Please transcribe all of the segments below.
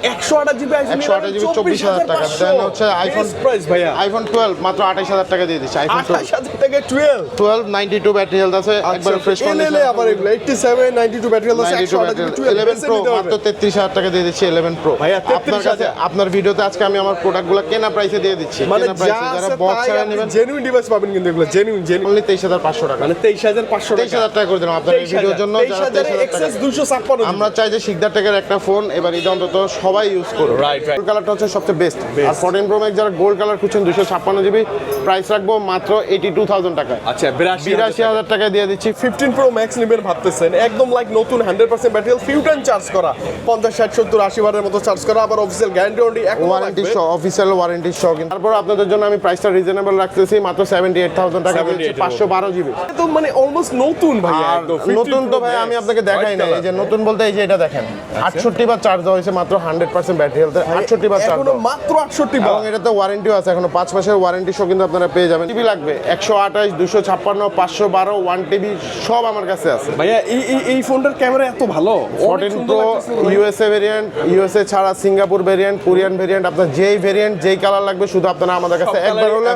128 GB 24,000 টাকা। দেন হচ্ছে iPhone price ভাইয়া, আইফোন 12 মাত্র 28,000 টাকা দিয়ে দিচ্ছি। আইফোন 28,000 টাকা 12 92 ব্যাটারি হেলথ আছে, একবার ফ্রেশ কন্ডিশন। আবার এগুলো 87 92 ব্যাটারি আছে, 128 জিবি 11 প্রো মাত্র 33,000 টাকা দিয়ে দিচ্ছি। 11 প্রো ভাইয়া, আপনার কাছে, আপনার ভিডিওতে আজকে আমি আমার প্রোডাক্টগুলো কেনা প্রাইসে দিয়ে দিচ্ছি। মানে কেনা প্রাইসে যারা বক্স ছাড়া নেবেন জেনুইন ডিভাইস পাবেন, কিন্তু এগুলো জেনুইন অনলি 23,500 টাকা, মানে 23,500 টাকা, 23,000 টাকা করে দিলাম আপনার এই ভিডিওর জন্য। 23,000 এক্সএস 256 আমরা চাই যে শিকদার টেকের একটা ফোন এবার এই অন্তত সবাই ইউজ করুন। রাইট রাইট, গোল্ড কালারটা হচ্ছে সবচেয়ে বেস্ট। আর 14 প্রো ম্যাক্স যারা গোল্ড কালার খুঁজছেন 256 জিবি, প্রাইস রাখবো মাত্র 82,000 টাকা। আচ্ছা 82,000 টাকায় দিয়ে দিচ্ছি। 15 প্রো ম্যাক্স নেবেন ভাবতেছেন, একদম লাইক নতুন 100% ব্যাটারি ফিউ টাইম চার্জ করা, 50 60 70 80 বারের মতো চার্জ করা, আবার অফিসিয়াল গ্যারান্টি ওয়ারেন্টি সহ, অফিসিয়াল ওয়ারেন্টি সহ। তারপর আপনাদের জন্য আমি প্রাইসটা রিজনেবল রাখতেছি মাত্র 78,000 টাকা দিচ্ছি, 512 জিবি। তো মানে অলমোস্ট নতুন ভাইয়া, আর একদম নতুন তো ভাই আমি আপনাকে দেখাই না, এই যে নতুন বলতে এই যে এটা দেখেন 68 বার চার্জ দেওয়া হয়েছে মাত্র 100% ব্যাটারি হেলথ, 68 বার চার্জ এখনো মাত্র 68 বার, এবং এটাতে ওয়ারেন্টিও আছে, এখনো 5 মাসের ওয়ারেন্টি সহ কিন্তু আপনারা পেয়ে যাবেন। টিভি লাগবে 128 256 512 1 টিবি সব আমার কাছে আছে ভাইয়া। এই ফোনটার ক্যামেরা এত ভালো, 14 প্রো ইউএসএ ভেরিয়েন্ট, ইউএসএ ছাড়া সিঙ্গাপুর ভেরিয়েন্ট, কোরিয়ান ভেরিয়েন্ট, আপনার যেই ভেরিয়েন্ট যেই কালার লাগবে শুধু আপনারা আমাদের কাছে একবার হলো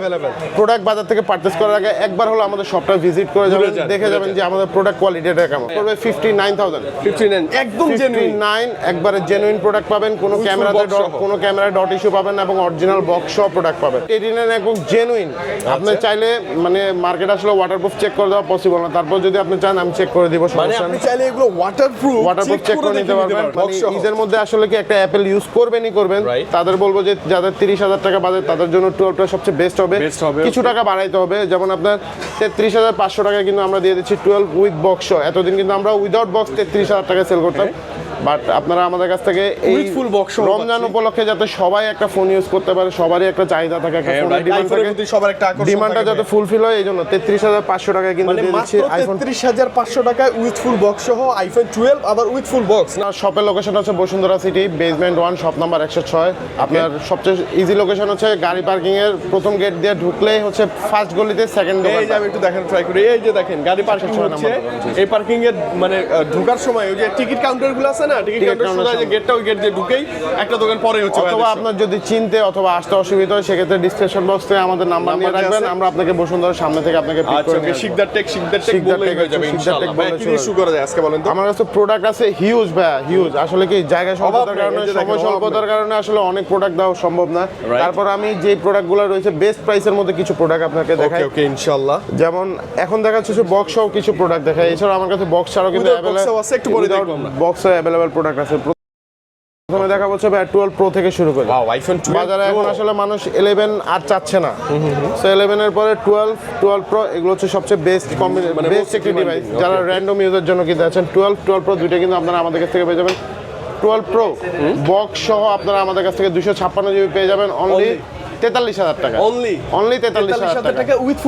প্রোডাক্ট বাজার থেকে পারচেজ করার আগে একবার হলো আমাদের শপটা ভিজিট করে যাবেন, দেখে যাবেন যে আমাদের প্রোডাক্ট কোয়ালিটিটা কেমন। করবে 59,000, 59 একদম জেনুইন, 59 একবারে জেনুইন প্রোডাক্ট পাবেন, কোনো ক্যামেরায় ডট ইস্যু পাবেন না, এবং অরিজিনাল বক্স সহ প্রোডাক্ট পাবেন। 89 একদম জেনুইন। আপনি চাইলে মানে মার্কেট আসলে ওয়াটারপ্রুফ চেক করে দেওয়া পসিবল না, তারপর যদি আপনি চান আমি চেক করে দিব, মানে আপনি চাইলে এগুলো ওয়াটারপ্রুফ চেক করে নিতে পারবেন। মানে ঈদের মধ্যে আসলে কি একটা অ্যাপেল ইউজ করবেনই করবেন, তাদের বলবো যে যাদের 30,000 টাকা বাজেট তাদের জন্য 12টা সবচেয়ে বেস্ট হবে। কিছু টাকা বাড়াইতে হবে, যেমন আপনার 33,500 টাকায় কিন্তু আমরা দিয়ে দিচ্ছি 12 উইথ বক্স। এতদিন কিন্তু আমরা উইদাউট বক্স 33,000 টাকায় সেল করতাম, বাট আপনারা আমাদের কাছ থেকে এই ফুল বক্স রমজান উপলক্ষে যাতে সবাই একটা ফোন ইউজ করতে পারে, সবারই একটা চাহিদা থাকে, একটা ফোনের ডিমান্ড থাকে, সবার একটা আকর্ষণ, ডিমান্ডটা যাতে ফুলফিল হয় এই জন্য 33,500 টাকায় কিন্তু দিয়ে দিচ্ছি আইফোন 33,500 টাকায় উইথ ফুল বক্স সহ আইফোন 12, আবার উইথ ফুল বক্স। না, শপের লোকেশন হচ্ছে Bashundhara city basement 1 shop number 106। আপনার সবচেয়ে ইজি লোকেশন হচ্ছে গাড়ি পার্কিং এর প্রথম গেট দিয়ে ঢুকলেই হচ্ছে ফার্স্ট গলিতে সেকেন্ড দোকান। এই যে আমি একটু দেখেন ট্রাই করি, এই যে দেখেন গাড়ি পার্কিং হচ্ছে, এই পার্কিং এর মানে ঢোকার সময় ওই যে টিকিট কাউন্টারগুলো আছে না, টিকিট কাউন্টার সোজা যে গেটটা, ওই গেট দিয়ে ঢুকেই একটা দোকান পরে হচ্ছে। অথবা আপনার যদি চিনতে অথবা আসতে অসুবিধা হয় সেক্ষেত্রে ডিসক্রিপশন বক্সে আমাদের নাম্বার নিয়ে রাখবেন, আমরা আপনাকে বসুন্ধরার সামনে থেকে আপনাকে পিক করে নিয়ে শিকদার টেক বললেই হয়ে যাবে ইনশাআল্লাহ। ভাই কি ইস্যু করা যায় আজকে বলেন তো? আমার কাছে প্রোডাক্ট আছে হিউজ ভাই, হিউজ। আসলে কি জায়গা স্বল্পতার কারণে, সময় স্বল্পতার কারণে আসলে অনেক প্রোডাক্ট দেওয়া সম্ভব না। তারপর আমি যে প্রোডাক্টগুলো রয়েছে বেস্ট প্রাইসের মধ্যে কিছু প্রোডাক্ট আপনাকে দেখাই। ওকে ইনশাআল্লাহ। যেমন এখন দেখাচ্ছে বক্স সহ কিছু প্রোডাক্ট দেখাই, এছাড়া আমার কাছে বক্স ছাড়াও কিন্তু अवेलेबल আছে, একটু পরে দেখব আমরা। বক্সে अवेलेबल প্রোডাক্ট আছে। প্রথমে দেখা হচ্ছে 12 প্রো থেকে শুরু করে। ওয়াও, আইফোন 12 বাজারে এখন আসলে মানুষ 11 আর চাচ্ছে না, সো 11 এর পরে 12 প্রো এগুলো হচ্ছে সবচেয়ে বেস্ট কম্বিনেশন, মানে বেস্ট একটি ডিভাইস যারা র‍্যান্ডম ইউজার জন্য কিনতে আছেন। 12 প্রো দুইটা কিন্তু আপনারা আমাদের কাছ থেকে পেয়ে যাবেন। 12 প্রো বক্স সহ আপনারা আমাদের কাছ থেকে 256 জিবি পেয়ে যাবেন অনলি 43,000 টাকা, অনলি 43,000 টাকা উইথ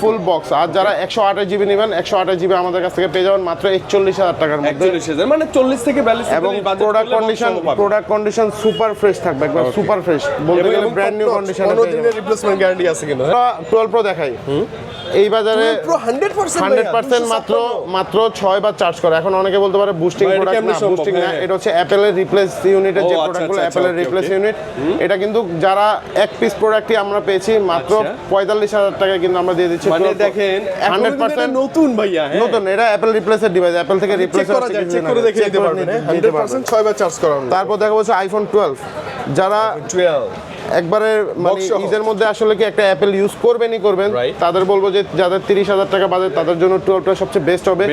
ফুল বক্স। আর যারা 128 জিবি নেবেন 128 জিবি আমাদের কাছ থেকে পেয়ে যাবেন মাত্র 41,000 টাকার মধ্যে, 41,000 মানে 40 থেকে 42। এবং প্রোডাক্ট কন্ডিশন সুপার ফ্রেশ থাকবে, একবার সুপার ফ্রেশ বলতে গেলে ব্র্যান্ড নিউ কন্ডিশনে। কোনো দিনের রিপ্লেসমেন্ট গ্যারান্টি আছে কিন্তু। 12 প্রো দেখাই, এই বাজারে 100% মাত্র 6 বার চার্জ করে। এখন অনেকে বলতে পারে বুস্টিং প্রোডাক্ট না, বুস্টিং না, এটা হচ্ছে অ্যাপেলের রিপ্লেস ইউনিটের যে প্রোডাক্টগুলো, অ্যাপেলের রিপ্লেস ইউনিট। এটা কিন্তু যারা এক পিস প্রোডাক্টই আমরা পেয়েছি মাত্র 45,000 টাকায় কিন্তু আমরা দিয়ে দিচ্ছি। মানে দেখেন 100% নতুন ভাইয়া, নতুন, এটা অ্যাপেল রিপ্লেসের ডিভাইস, অ্যাপেল থেকে রিপ্লেস করা যায়, চেক করে দেখে নিতে পারবেন 100% 6 বার চার্জ করানো। তারপর দেখা হচ্ছে আইফোন 12 যারা 12 একবারে মানে ঈদের মধ্যে আসলে কি একটা অ্যাপেল ইউজ করবেনই করবেন, তাদের বলবো যে যাদের 30,000 টাকা বাজেট তাদের জন্য 12টা সবচেয়ে বেস্ট হবে।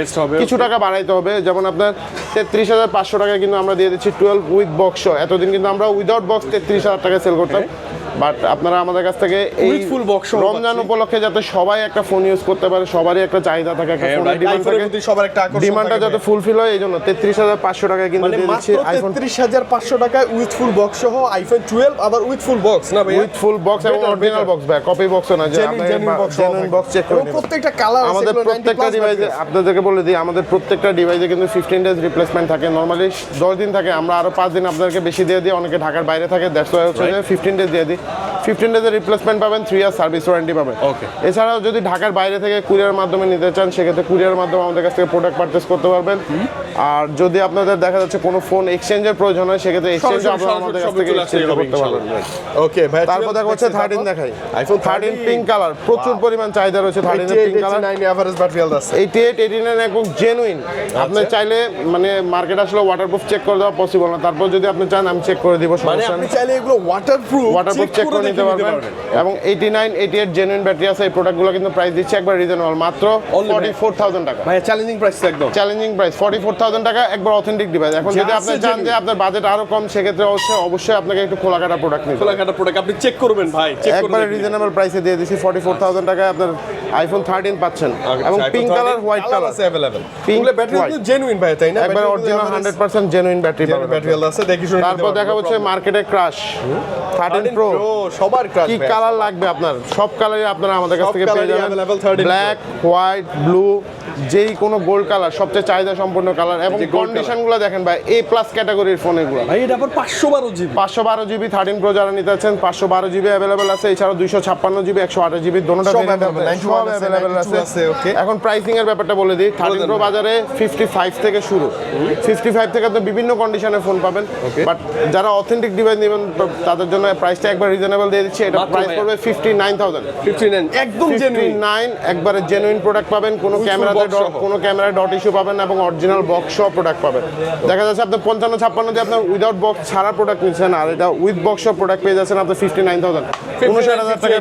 কিছু টাকা বাড়াইতে হবে, যেমন আপনার 33,500 টাকায় কিন্তু আমরা দিয়ে দিচ্ছি 12 উইথ বক্স। এতদিন কিন্তু আমরা উইদাউট বক্স 33,000 টাকায় সেল করতাম, বাট আপনারা আমাদের কাছ থেকে এই ফুল বক্স রমজান উপলক্ষে যাতে সবাই একটা ফোন ইউজ করতে পারে, সবারই একটা চাহিদা থাকে, একটা ফোনের ডিমান্ড থাকে, সবার একটা আকর্ষণ, ডিমান্ডটা যাতে ফুলফিল হয় এই জন্য 33,500 টাকায় কিন্তু দিয়ে দিচ্ছি আইফোন 33,500 টাকায় উইথ ফুল বক্স সহ আইফোন 12, আবার উইথ ফুল বক্স না ভাই, উইথ ফুল বক্স এবং অরিজিনাল বক্স ভাই, কপি বক্স না, যে জেনুইন বক্স চেক করে প্রত্যেকটা কালার আছে। আমাদের প্রত্যেকটা ডিভাইসে আপনাদেরকে বলে দিই, আমাদের প্রত্যেকটা ডিভাইসে কিন্তু 15 ডেজ রিপ্লেসমেন্ট থাকে, নরমালি 10 দিন থাকে, আমরা আরো 5 দিন আপনাদেরকে বেশি দিয়ে দিই, অনেকে ঢাকার বাইরে থাকে, দ্যাটস ওয়াই হচ্ছে 15 ডেজ দিয়ে দিই। 15 ডেজের রিপ্লেসমেন্ট পাবেন, 3 ইয়ার সার্ভিস ওয়ারেন্টি পাবেন। ওকে। এছাড়াও যদি ঢাকার বাইরে থেকে কুরিয়ার মাধ্যমে নিতে চান সেক্ষেত্রে কুরিয়ার মাধ্যমে আমাদের কাছ থেকে প্রোডাক্ট পারচেস করতে পারবেন। আর যদি আপনাদের দেখা যাচ্ছে কোনো ফোন এক্সচেঞ্জের প্রয়োজন হয় সেক্ষেত্রে এক্সচেঞ্জ আপনারা আমাদের কাছ থেকে এক্সচেঞ্জ করতে পারবেন। ওকে ভাই, তারপর দেখা হচ্ছে 13 দেখাই। iPhone 13 পিঙ্ক কালার, প্রচুর পরিমাণ চাহিদা রয়েছে 13 pink colour. 89 average battery health আছে। 88 89 একদম জেনুইন। আপনি চাইলে মানে মার্কেট আসলে ওয়াটারপ্রুফ চেক করে দেওয়া পসিবল না, তারপর যদি আপনি চান আমি চেক করে দিব, মানে সমস্যা আপনি নেই। চাইলে এগুলো ওয়াটারপ্রুফ চেক করে নিতে পারবেন। এবং 89 88 জেনুইন ব্যাটারি আছে। এই প্রোডাক্টগুলো কিন্তু প্রাইস দিচ্ছে একবার রিজনেবল, মাত্র 44000 টাকা। ভাই চ্যালেঞ্জিং প্রাইস একদম। চ্যালেঞ্জিং প্রাইস 44000 টাকা, একবার অথেন্টিক ডিভাইস। এখন যদি আপনি চান যে আপনার বাজেট আরো কম সেক্ষেত্রে অবশ্যই আপনাকে একটু খোলাকাটা প্রোডাক্ট নিতে হবে। খোলাকাটা প্রোডাক্ট আপনি চেক করবেন ভাই, চেক করবেন। একবারে রিজনেবল প্রাইসে দিয়ে দিছি 44000 টাকায় আপনার আইফোন 13 পাচ্ছেন। এবং পিঙ্ক কালার, হোয়াইট কালার আছে अवेलेबल। পিঙ্ক ব্যাটারি কিন্তু জেনুইন ভাই, তাই না? একবার অরিজিনাল 100% জেনুইন ব্যাটারি পাবেন। ব্যাটারি হেলথ আছে, দেখি শুনে। তারপর দেখা হচ্ছে মার্কেটে ক্রাশ 13 প্রো। সবার ক্রাশ। কি কালার লাগবে আপনার? সব কালারই আপনারা আমাদের কাছ সব থেকে পেয়ে কালারই যাবেন। available 13 Pro। Black, white, blue, যেই কোনো গোল্ড কালার, সবচেয়ে চাহিদা সম্পন্ন কালার। এবং যে gold কন্ডিশনগুলো দেখেন ভাই, এ প্লাস ক্যাটাগরির ফোন এগুলো। ভাই এটা আবার 512 জিবি। 512 জিবি 13 প্রো যারা নিতে চাচ্ছেন 512 জিবি अवेलेबल আছে। এছাড়াও 256 জিবি 128 জিবি দোনোটা সব ভেরিয়েন্ট available, 91 আছে, अवेलेबल 92 আছে, okay। এখন প্রাইসিং এর ব্যাপারটা বলে দিই। 13 প্রো বাজারে 55 থেকে শুরু। 55 থেকে আপনি বিভিন্ন কন্ডিশনে ফোন পাবেন। বাট যারা অথেন্টিক ডিভাইস নেবেন তাদের জন্য প্রাইসটা একবার রিজনেবল দিয়ে দিচ্ছি। এটা মাত্র প্রাইস ভাইয়া। পড়বে 59000। 59 একদম জেনুইন। 59 একবারে জেনুইন প্রোডাক্ট পাবেন। কোনো With full ক্যামেরাতে box সহ। কোনো ক্যামেরায় ডট ইস্যু পাবেন না এবং অরিজিনাল বক্স সহ প্রোডাক্ট পাবেন। দেখা যাচ্ছে আপনি 55 56 দিয়ে আপনার উইদাউট বক্স ছাড়া প্রোডাক্ট নিচ্ছেন, আর এটা উইথ বক্স সহ প্রোডাক্ট পেয়ে যাচ্ছেন আপনি 59000 59000 টাকা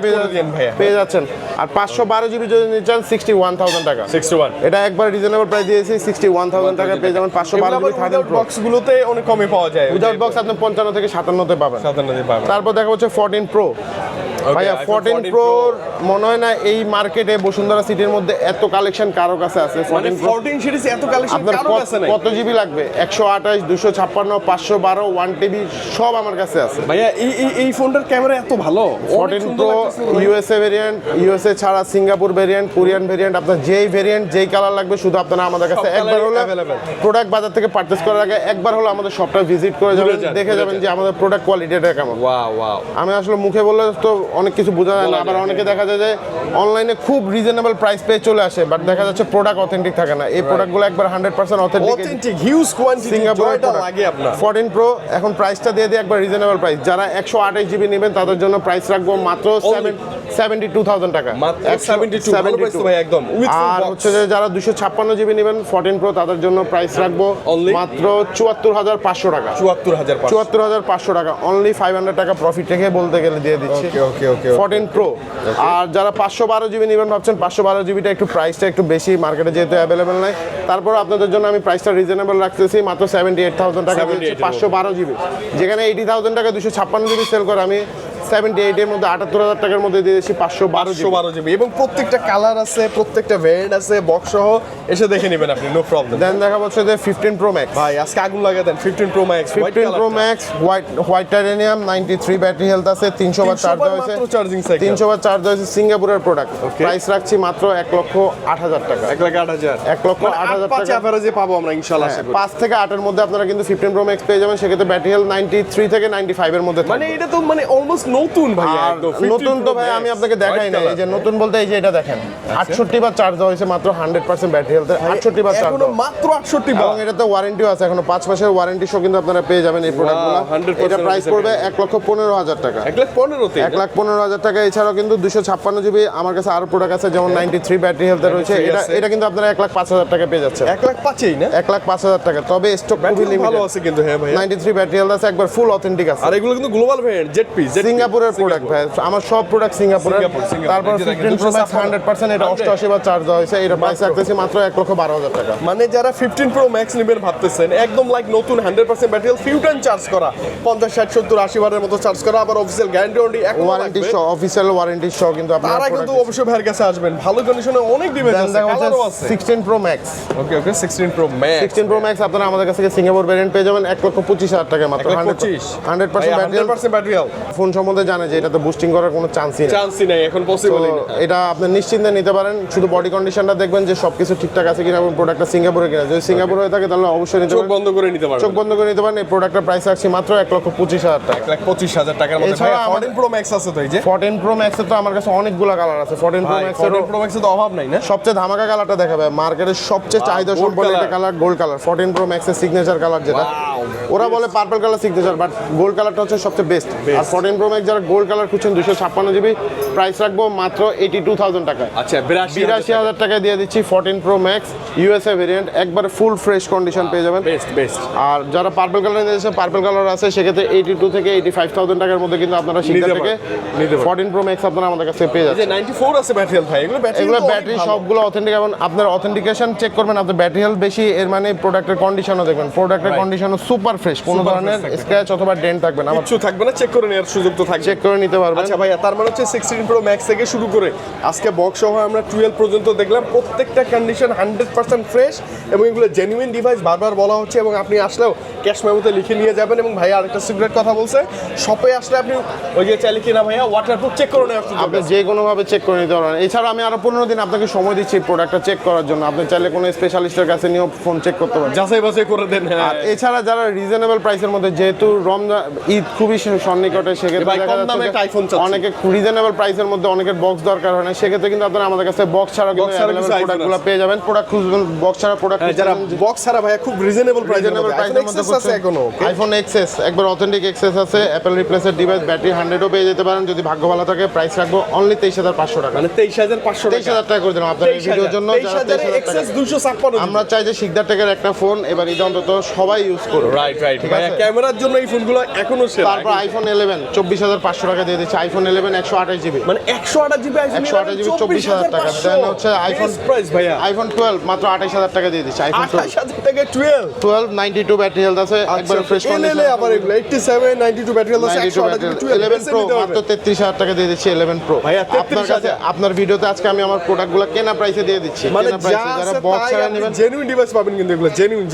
পেয়ে যাচ্ছেন। আর 512 জিবি যদি নিচ্ছেন 61000 টাকা। 61 এটা একবার রিজনেবল প্রাইস দিয়েছি, 61000 টাকা পেয়ে যাবেন 512 জিবি 13 প্রো। বক্সগুলোতে অনেক কমে পাওয়া যায়। উইদাউট বক্স আপনি 55 থেকে 57 তে পাবেন। 57 পাবেন। তারপর দেখা হচ্ছে 14 প্রো। ভাইয়া iPhone 14 14 প্রো মনে হয় না এই মার্কেটে বসুন্ধরা সিটির মধ্যে এত কালেকশন কারো কাছে আছে। মানে 14 প্রো 14 সিরিজ এত কালেকশন আপনার কারো কাছে নাই। কত জিবি লাগবে? 128 256 512 1 টিবি সব আমার কাছে আছে। ভাইয়া এই ফোনটার ক্যামেরা এত ভালো। 14 প্রো ইউএসএ ভেরিয়েন্ট, ইউএসএ ছাড়া সিঙ্গাপুর ভেরিয়েন্ট, কোরিয়ান ভেরিয়েন্ট, আপনার যেই ভেরিয়েন্ট যেই কালার লাগবে শুধু আপনারা আমাদের কাছে সব একবার colour হলো available। প্রোডাক্ট বাজার থেকে পারচেজ করার আগে একবার হলো আমাদের শপটা ভিজিট করে যাবেন, দেখে যাবেন যে আমাদের প্রোডাক্ট কোয়ালিটিটা কেমন। ওয়াও। আমি আসলে মুখে বললে তো অনেক কিছু বোঝা যায় না, আবার অনেকে দেখা যায় যে অনলাইনে খুব রিজনেবল প্রাইস পেয়ে চলে আসে, বাট দেখা যাচ্ছে প্রোডাক্ট অথেন্টিক থাকে না। এই প্রোডাক্টগুলো একবার 100% অথেন্টিক অথেন্টিক হিউজ কোয়ান্টিটি সিঙ্গাপুরের যেটা লাগে আপনার। 14 প্রো এখন প্রাইসটা দিয়ে দিই একবার রিজনেবল প্রাইস। যারা 128 জিবি নেবেন তাদের জন্য প্রাইস রাখবো মাত্র 72000 টাকা। মাত্র 72 ভালো প্রাইস তো ভাই একদম উইথ ফুল আর বক্স। হচ্ছে যে যারা 256 জিবি নেবেন 14 প্রো তাদের জন্য প্রাইস রাখবো Only? মাত্র 74500 টাকা। 74500 74500 টাকা অনলি 500 টাকা প্রফিট রেখে বলতে গেলে দিয়ে দিচ্ছি। ওকে 14 প্রো। আর যারা 512 জিবি নেবেন ভাবছেন 512 জিবিটা একটু প্রাইসটা একটু বেশি, মার্কেটে যেহেতু অ্যাভেলেবেল নাই, তারপর আপনাদের জন্য আমি প্রাইসটা রিজনেবল রাখতেছি মাত্র 78000 টাকা। 512 জিবি যেখানে 80000 টাকা 256 জিবি সেল করে আমি 78 এর মধ্যে 78000 টাকার মধ্যে দিয়ে দিচ্ছি 512 জিবি এবং প্রত্যেকটা কালার আছে, প্রত্যেকটা ভেরিয়েন্ট আছে, বক্স সহ এসে দেখে নেবেন আপনি, নো প্রবলেম। দেন দেখা হচ্ছে যে 15 প্রো ম্যাক্স। ভাই আজকে আগুন লাগায় দেন 15 pro max. 15 pro max white titanium 93 battery health আছে, 300 বার চার্জ হয়েছে, মাত্র চার্জিং সাইকেল 300 বার চার্জ হয়েছে, সিঙ্গাপুরের প্রোডাক্ট। প্রাইস রাখছি মাত্র 1,08,000 টাকা। 1,08,000 1,08,000 টাকা এভারেজে পাবো আমরা ইনশাআল্লাহ আশা করি। 5 থেকে 8 এর মধ্যে আপনারা কিন্তু 15 প্রো ম্যাক্স পেয়ে যাবেন। সেক্ষেত্রে ব্যাটারি হেলথ 93 থেকে 95 এর মধ্যে মানে এটা তো মানে অলমোস্ট নতুন ভাই আর একদম। নতুন তো ভাই আমি আপনাকে দেখাই না, এই যে নতুন বলতে এই যে এটা দেখেন 68 বার চার্জ হয়েছে মাত্র 100% ব্যাটারি হেলথ 68 বার চার্জ এখনো মাত্র 68 এবং বার। এটাতে ওয়ারেন্টিও আছে, এখনো 5 মাসের ওয়ারেন্টি সহ কিন্তু আপনারা পেয়ে যাবেন এই প্রোডাক্টগুলো। 100% এটা প্রাইস পড়বে 1,15,000 টাকা। 1,15,000 তে 1,15,000 টাকা। এছাড়াও কিন্তু 256 জিবি আমার কাছে আরো প্রোডাক্ট আছে, যেমন 93 ব্যাটারি হেলথ রয়েছে। এটা কিন্তু আপনারা 1,05,000 টাকা পেয়ে যাচ্ছেন। 1,05,000 না? 1,05,000 টাকা। তবে স্টক খুবই ব্যাটারি ভালো লিমিটেড। আছে কিন্তু হ্যাঁ ভাই। 93 ব্যাটারি হেলথ আছে, একবার ফুল অথেন্টিক আছে। আর এগুলো কিন্তু গ্লোবাল ভেরিয়েন্ট জেডপি সিঙ্গাপুরের প্রোডাক্ট ভাই, আমার সব প্রোডাক্ট সিঙ্গাপুরের। সিঙ্গাপুর। তারপর 15 প্রো ম্যাক্স 100% এটা 88 বার চার্জ হয়েছে। এটা প্রাইস রাখতেছি মাত্র 1,12,000 টাকা। মানে যারা 15 প্রো ম্যাক্স নেবেন ভাবতেছেন, একদম লাইক নতুন 100% ব্যাটারি ফিউ টাইম চার্জ করা, 50 60 70 80 বারের মতো চার্জ করা, আবার অফিসিয়াল গ্যারান্টি ওয়ারেন্টি সহ, অফিসিয়াল ওয়ারেন্টি সহ কিন্তু আপনারা তারা কিন্তু অবশ্যই ভাইয়ের কাছে আসবেন। ভালো কন্ডিশনে অনেক ডিভাইস আছে, কালারও আছে। 16 প্রো ম্যাক্স। ওকে 16 প্রো ম্যাক্স। 16 প্রো ম্যাক্স আপনারা আমাদের কাছে সিঙ্গাপুর ভেরিয়েন্ট পেয়ে যাবেন 1,25,000 টাকা মাত্র। 1,25,000 100% ব্যাটারি। 100% battery health. ফোন সম্বন্ধে মধ্যে জানে যে এটাতে বুস্টিং করার কোনো চান্সই নেই। চান্সই নাই, এখন পসিবলই না। এটা আপনি নিশ্চিন্তে নিতে পারেন, শুধু বডি কন্ডিশনটা দেখবেন যে সবকিছু ঠিকঠাক আছে কিনা এবং প্রোডাক্টটা সিঙ্গাপুরে কিনা। যদি সিঙ্গাপুর হয়ে থাকে তাহলে অবশ্যই নিতে চোখ পারেন, বন্ধ করে নিতে পারবেন। চোখ বন্ধ করে নিতে পারেন। এই প্রোডাক্টের প্রাইস রাখছি মাত্র 1,25,000 টাকা। 1,25,000 টাকার মধ্যে। এছাড়া ভাই 14 প্রো ম্যাক্স আছে তো, এই যে 14 প্রো ম্যাক্সের তো আমার কাছে অনেকগুলো কালার আছে। 14 প্রো ম্যাক্সের 14 প্রো ম্যাক্সের তো অভাব নাই না। সবচেয়ে ধামাকা কালারটা দেখাবে, মার্কেটের সবচেয়ে চাহিদা gold সম্পন্ন color। একটা কালার গোল্ড কালার। 14 প্রো ম্যাক্সের সিগনেচার কালার যেটা, ওরা বলে purple colour signature, but gold কালারটা হচ্ছে সবচেয়ে বেস্ট। আর 14 প্রো ম্যাক্স যারা গোল্ড কালার খুঁজছেন 256 জিবি, প্রাইস রাখবো মাত্র 82,000 টাকায়। আচ্ছা 82,000 টাকায় দিয়ে দিচ্ছি 14 প্রো ম্যাক্স ইউএসএ ভেরিয়েন্ট, একবারে ফুল ফ্রেশ কন্ডিশন পেয়ে যাবেন। বেস্ট। আর যারা পার্পল কালার নিয়েছে, পার্পল কালার আছে, সেক্ষেত্রে 82 থেকে 85,000 টাকার মধ্যে কিন্তু আপনারা শিখতে থেকে নিতে পারেন। 14 প্রো ম্যাক্স আপনারা আমাদের কাছে পেয়ে এই যে যাচ্ছেন। 94 আছে ব্যাটারি হেলথ ভাই, এগুলো এগুলো ব্যাটারি সবগুলো অথেন্টিক, এবং আপনার অথেন্টিকেশন চেক করবেন, আপনার ব্যাটারি হেলথ বেশি, এর মানে প্রোডাক্টের কন্ডিশনও দেখবেন, প্রোডাক্টের কন্ডিশনও সুপার ফ্রেশ, কোনো Super ধরনের fresh থাকবে। স্ক্র্যাচ অথবা ডেন্ট থাকবে না, কিছু থাকবে না, চেক করে নেওয়ার সুযোগ তো থাকবে। চেক করে নিতে পারবেন। আচ্ছা ভাইয়া, তার মানে হচ্ছে 16 প্রো ম্যাক্স থেকে শুরু করে আজকে বক্স সহ আমরা 12 পর্যন্ত দেখলাম, প্রত্যেকটা কন্ডিশন 100% ফ্রেশ এবং এগুলো জেনুইন ডিভাইস, বারবার বলা হচ্ছে। এবং আপনি আসলেও ক্যাশ মেমোতে লিখে নিয়ে যাবেন। এবং ভাইয়া আরেকটা সিক্রেট কথা বলছে, শপে আসলে আপনি ওই যে চাইলে কিনা ভাইয়া ওয়াটারপ্রুফ চেক করে নেওয়ার সুযোগ আপনি আছে। যে কোনোভাবে চেক করে নিতে পারবেন। এছাড়া আমি আরো 15 দিন আপনাকে সময় দিচ্ছি প্রোডাক্টটা চেক করার জন্য, আপনি চাইলে কোনো স্পেশালিস্টের কাছে নিয়েও ফোন চেক করতে পারেন। যাচাই বাছাই করে দেন। আর হ্যাঁ এছাড়া যারা রিজনেবল প্রাইসের মধ্যে, যেহেতু রমজান ঈদ খুবই সন্নিকটে, সেক্ষেত্রে ভাই, দেখা কম দামে যাচ্ছে একটা iPhone যে চাচ্ছি। অনেকে রিজনেবল প্রাইসের মধ্যে অনেকের বক্স দরকার হয় না, সেক্ষেত্রে কিন্তু আপনারা আমাদের কাছে বক্স ছাড়া কিন্তু Box ছাড়া কিছু iPhone প্রোডাক্টগুলো আছে। পেয়ে যাবেন। প্রোডাক্ট খুঁজবেন, বক্স ছাড়া প্রোডাক্ট যারা বক্স ছাড়া ভাইয়া খুব রিজনেবল প্রাইসের রিজনেবল মধ্যে প্রাইসের মধ্যে আছে এখনো। আইফোন এক্সএস, একবার অথেন্টিক এক্সএস আছে, অ্যাপল রিপ্লেসের ডিভাইস, ব্যাটারি 100ও পেয়ে যেতে পারেন যদি ভাগ্য ভালো থাকে। প্রাইস রাখবো অনলি 23,500 টাকা, মানে 23,500 টাকা। 23,000 টাকা করে দিলাম আপনার এই ভিডিওর জন্য। যারা 23,000 এক্সেস 256। আমরা চাই যে শিকদার টেকের একটা ফোন এবার ঈদে অন্তত সবাই ইউজ করুন। রাইট ঠিক ভাইয়া, আছে? ক্যামেরার জন্য এই ফোনগুলো এখনো সেরা। তারপর আইফোন 11 24,500 টাকা দিয়ে দিচ্ছে। আইফোন 11 128 জিবি, মানে 128 জিবি আইফোন 128 জিবি 24,000 টাকা। দেন হচ্ছে আইফোন প্রাইস ভাইয়া আইফোন 12 মাত্র 28,000 টাকা দিয়ে দিচ্ছে। আইফোন 28,000 টাকা 12। 12 92 ব্যাটারি হেলথ আছে, একবার ফ্রেশ এলএলএ আবার এগুলো 87 92 ব্যাটারি হেলথ আছে, 128 জিবি 11 প্রো মাত্র 33,000 টাকা দিয়ে দিচ্ছি। 11 প্রো ভাইয়া, আপনার কাছে, 33,000 আপনার ভিডিওতে আজকে আমি আমার প্রোডাক্টগুলো কেনা প্রাইসে দিয়ে দিচ্ছি। মানে কেনা প্রাইসে যারা বক্স ছাড়া নেবেন জেনুইন ডিভাইস পাবেন কিন্তু এগুলো জেনুইন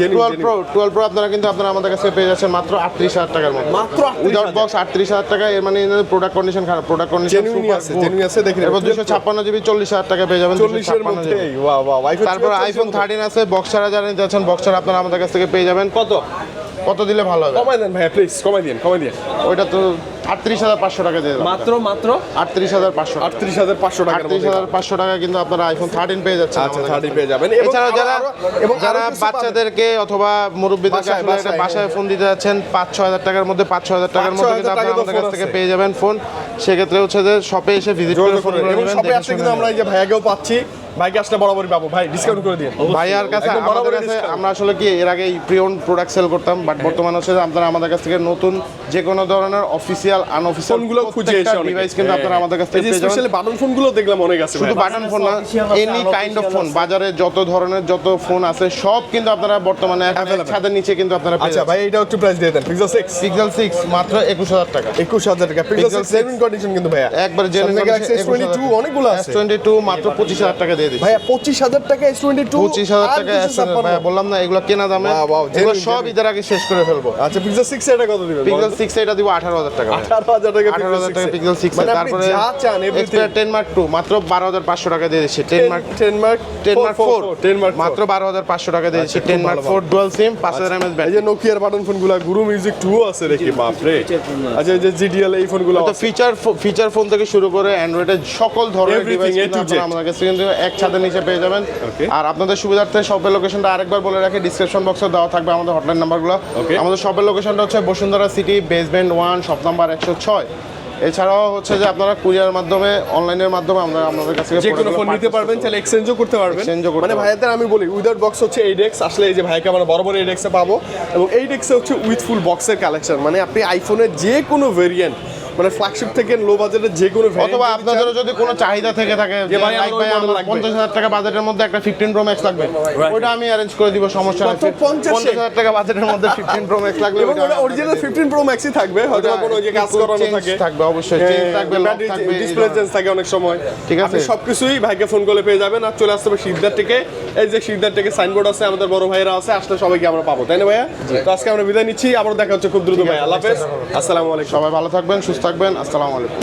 12 প্রো আপনারা কিন্তু আপনারা আমাদের কাছে পেয়ে যাচ্ছেন মাত্র 38,000 টাকার মধ্যে। মাত্র 38,000 উইদাউট বক্স 38,000 টাকা। এর মানে প্রোডাক্ট কন্ডিশন খারাপ, প্রোডাক্ট কন্ডিশন জেনুইন আছে দেখেন। এরপর 256 জিবি 40,000 টাকা পেয়ে যাবেন। 40 এর 256 মধ্যে জিবি। Wow iPhone. তারপর আইফোন 13 আছে, বক্স ছাড়া যারা নিতে যাচ্ছেন, বক্স ছাড়া আপনারা আমাদের কাছ থেকে পেয়ে যাবেন। কত দিলে ভালো হবে? কমাই দেন ভাইয়া, প্লিজ কমাই দেন। ওইটা তো 38,500 টাকা দিয়ে দেবেন। মাত্র 38,500 টাকা। 38,500 টাকার মধ্যে। 38,500 টাকা কিন্তু আপনারা আইফোন 13 পেয়ে যাচ্ছেন আচ্ছা আমাদের 30 কাছে। পেয়ে যাবেন। এছাড়াও যারা আরো কিছু বাচ্চাদেরকে অথবা মুরব্বীদেরকে বাসায়, আসলে একটা বাসায়, বাসায় ফোন দিতে যাচ্ছেন 5-6 টাকার মধ্যে, 5-6 টাকার মধ্যে 5-6 কিন্তু আপনারা টাকা তো আমাদের কাছ ফোন থেকে আছে। পেয়ে যাবেন ফোন। সেক্ষেত্রে হচ্ছে যে শপে এসে ভিজিট করে ফোন এবং সবে আসলে কিন্তু আমরা এই যে ভাইয়াকেও পাচ্ছি, ভাইকে আসলে বরাবরই পাবো। ভাই ডিসকাউন্ট করে দিন। ভাইয়ার কাছে, একদম আমাদের বরাবরই কাছে discount। আমরা আসলে কি এর আগে প্রিয়ন প্রোডাক্ট সেল করতাম, বাট বর্তমানে হচ্ছে যে আপনারা আমাদের কাছ থেকে নতুন যে কোনো ধরনের অফিসিয়াল আনঅফিসিয়াল ফোনগুলো খুঁজে এসে ডিভাইস কিন্তু আপনারা আমাদের কাছ থেকে পেয়ে যাবেন। স্পেশালি বাটন ফোনগুলো দেখলাম অনেক আছে শুধু ভাই। বাটন ফোন না, এনি কাইন্ড অফ ফোন, বাজারে যত ধরনের যত ফোন আছে সব কিন্তু আপনারা বর্তমানে এখন Available। ছাদের নিচে কিন্তু আপনারা পেয়ে আচ্ছা যাচ্ছেন। ভাই, এটা একটু প্রাইস দিয়ে দেন। পিক্সেল 6 পিক্সেল 6 মাত্র 21,000 টাকা। 21,000 টাকা। পিক্সেল Pixel 6 জেনুইন কন্ডিশন কিন্তু ভাইয়া। একবার সামনে Galaxy S22 অনেকগুলো আছে। S22 মাত্র 25,000 টাকা দিয়ে দিচ্ছি। ভাইয়া 25,000 টাকা S22 25,000 টাকা S22 ভাইয়া, বললাম না এগুলো কেনা দামে। Wow, এগুলো genuine, সব ঈদের আগে শেষ করে ফেলবো। আচ্ছা পিক্সেল 6 এটা কত দিবেন? পিক্সেল 6 এটা দিব 18,000 টাকা। 18,000 টাকা 18,000 টাকা পিক্সেল 6। মানে আপনি তারপরে যা চান এভরিথিং। Xperia 10 Mark 2 মাত্র 12,500 টাকা দিয়ে দিচ্ছি। 10 Mark 10 মার্ক 10 Mark 4 মাত্র 12,500 টাকা দিয়ে দিচ্ছি। আচ্ছা, 10 খুব Mark ভালো, 4 ডুয়াল সিম 5000 mAh এই ব্যাটারি। যে নোকিয়ার বাটন ফোনগুলো, গুরু মিউজিক 2 আছে দেখি, বাপ রে। আচ্ছা এই যে জিডিএল এই ফোনগুলো তো ফিচার ফোন থেকে শুরু করে অ্যান্ড্রয়েডের সকল ধরনের Everything, ডিভাইস A কিন্তু to Z। আপনারা আমাদের কাছে কিন্তু এক ছাদের নিচে পেয়ে যাবেন। Okay. আর আপনাদের সুবিধার্থে শপের লোকেশনটা আরেকবার বলে রাখি, ডিসক্রিপশন বক্সে দেওয়া থাকবে আমাদের হটলাইন নাম্বারগুলো। Okay. আমাদের শপের লোকেশনটা হচ্ছে Bashundhara city basement 1 shop number 106। এছাড়াও হচ্ছে যে আপনারা কুরিয়ার মাধ্যমে, অনলাইনের মাধ্যমে আমরা আপনাদের কাছ থেকে যে কোনো প্রোডাক্টগুলো ফোন নিতে purchase পারবেন, করতে চাইলে এক্সচেঞ্জও করতে পারবেন। Exchange ও করতে মানে পারবেন। ভাইয়াদের আমি বলি উইদাউট বক্স হচ্ছে 8X, আসলে এই যে ভাইকে আমরা বড় বড় 8X এ পাবো, এবং 8X এ হচ্ছে উইথ ফুল বক্সের কালেকশন। মানে আপনি আইফোনের যে কোনো ভেরিয়েন্ট, মানে ফ্ল্যাগশিপ থেকে লো বাজেটের যে কোনো অথবা আপনাদেরও যদি কোনো চাহিদা থেকে থাকে যে ভাই, লাইক আমার ভাই ওই model আমার লাগবে। 50,000 টাকা বাজেটের মধ্যে একটা 15 প্রো ম্যাক্স লাগবে, ওইটা আমি অ্যারেঞ্জ করে দিব, সমস্যা নেই। কত? 50,000 টাকা বাজেটের মধ্যে 15 প্রো ম্যাক্স লাগবে, এবং ওইটা আমি অরিজিনাল 15 প্রো ম্যাক্সই থাকবে, হয়তো ওটা কোনো ওই যে কাজ একটু করানো change থাকে, থাকবে, অবশ্যই চেঞ্জ থাকবে, লক থাকবে, এই ডিসপ্লে চেঞ্জ থাকে অনেক সময়। ঠিক আছে। আপনি সবকিছুই ভাইকে ফোন করে পেয়ে যাবেন। আর চলে আসতে হবে সিদ্ধার থেকে, এই যে সিদ্ধার থেকে সাইনবোর্ড আছে, আমাদের বড় ভাইরা আছে, আসলে সবাইকে আমরা পাবো, তাই না ভাইয়া? তো আজকে আমরা বিদায় নিচ্ছি, আবার দেখা হচ্ছে খুব দ্রুত ভাই। আল্লাহ হাফেজ, আসসালামু আলাইকুম। সবাই ভালো থাকবেন, সুস্থ থাকবেন। আসসালামু আলাইকুম।